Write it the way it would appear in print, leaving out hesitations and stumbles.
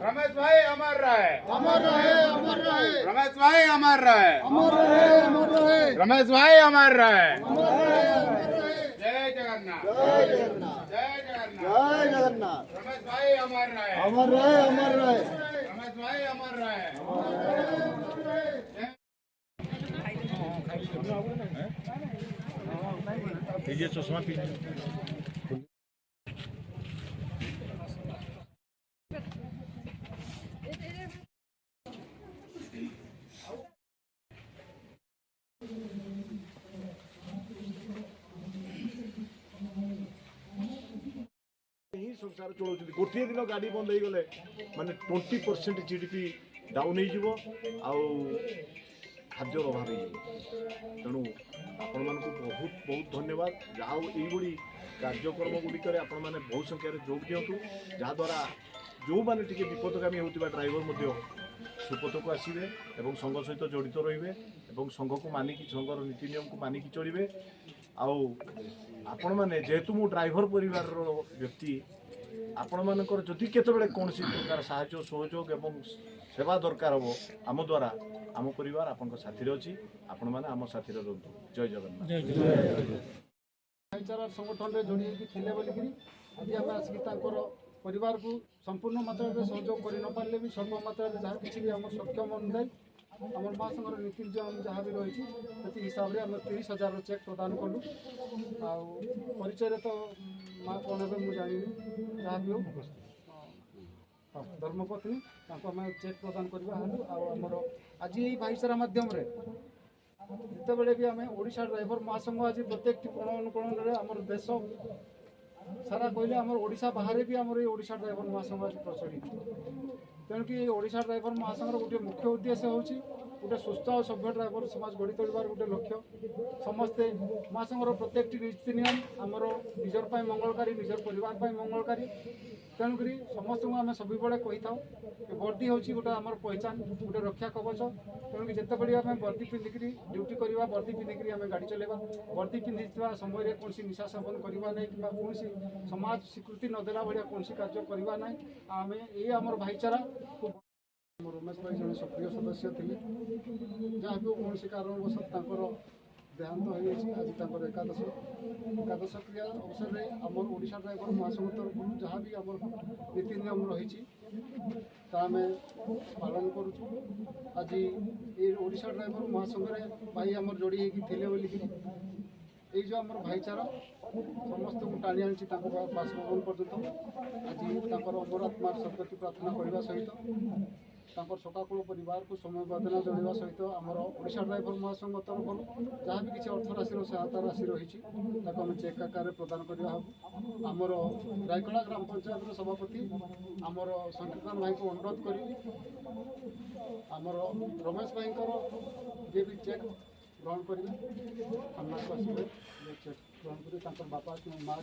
रमेश भाई अमर रहे, अमर रहे, अमर रहे, रमेश भाई अमर रहे, अमर रहे, अमर रहे, रमेश भाई अमर रहे। अमर रहे, अमर रहे। जय जगन्नाथ, जय जगन्नाथ, जय जगन्नाथ। जय जगन्नाथ। रमेश भाई अमर रहे, अमर रहे, अमर रहे। रमेश भाई अमर रहे। ये चश्मा पी संसार चलाउछन्ति गोटे दिन गाड़ी बंद हो गले माने 20% जीडीपी डाउन हो खाद्यर अभाव तेणु आपण मान बहुत बहुत धन्यवाद जाओ यही कार्यक्रम गुड़िक आपण मैंने बहुत संख्यार जोग दिंतु जहाद्वारा जो मैंने टी विपदगामी होता ड्राइवर सुपथ को आसवे और संघ सहित जड़ित रे संघ को मानिकी संघर नीति नियम को मानिकी चलिए आपण मैंने जेहेतु मु ड्राइवर परिवार व्यक्ति आपण मानकर जदि केतबेले कौन प्रकार साहाय्य सहयोग एवं सेवा दरकार हो आम द्वारा आम परिवार आपण साथी अच्छी आपण मैंने आम साथी रुहतु। जय जगन्नाथ। भाईचारा संगठन में जोड़ी थे बोलिकी आज आम आसिक परिवार को संपूर्ण मात्रा में सहयोग कर न पारे भी स्वल्प मात्रा जहाँ किसी भी आम सक्षम अनुदायी आम महासंघर नीति नियम जहाँ भी रही से हिसाब से आम 30,000 चेक प्रदान कलु परिचय तो माँ कौन हे मुझे जानी जहाँ भी हो धर्मपत्नी आम चेक प्रदान करवा आमर आज ये भाईचारा मध्यम जितेबले भी आम ओडिशा ड्राइवर महासंघ आज प्रत्येक कोण अनुकोण में आम देश सारा कहले आम ओडिशा बाहर भी आम ओडिशा ड्राइवर महासंघ आज प्रचलित तेणुक ओडिशा ड्राइवर महासंघर गोटे मुख्य उद्देश्य होची गोटे सुस्थ और सभ्य ड्राइवर समाज गढ़ी तोड़बार गोटे लक्ष्य समस्ते महासंघर प्रत्येक नीति नियम आमर निजर मंगलकारी निजर परिवार मंगलकारी तेणुक समस्त आम सब कही था वर्दी हूँ गोटे आम पहचान गोटे रक्षा कवच तेणुक जितेबले आम वर्दी पिंधिक ड्यूटी करवा वर्दी पिंधिक आम गाड़ी चलेगा वर्दी पिंधि समय कौन निशा सेवन करवा ना कि कौन समाज स्वीकृति नदेला भाया कौन कार्य करवा ना आम ये आम भाईचारा रमेश भाई जन सक्रिय सदस्य थे जहाँ भी कौन कारणवश देहांत हो आज एकादश क्रिया अवसर में आम ओडिशा ड्राइवर महासंघ तरफ जहाँ भी आम नीति नियम रही आम पालन करुँ आज ये ओडिशा ड्राइवर महासंघ भाई आम जोड़ी होते बोलिकी ये जो आम भाईचारा समस्त को टाणी आनी बासभवन पर्यटन आज अमर आत्मा सदगति प्रार्थना करने सहित शोकाकुल परिवार को समय बदना जनावा सहित आमर ओडिशा ड्राइवर महासंघ तरफ जहाँ भी किसी अर्थ राशि सहायता राशि रही आम चेक आकार प्रदान करवा आमर रायकड़ा ग्राम पंचायत सभापति आमर संकीर्तन भाई को अनुरोध कर आमर रमेश भाई जे भी चेक ग्रहण करेंगे थाना को आसवे चेक ग्रहण कर बापा माँ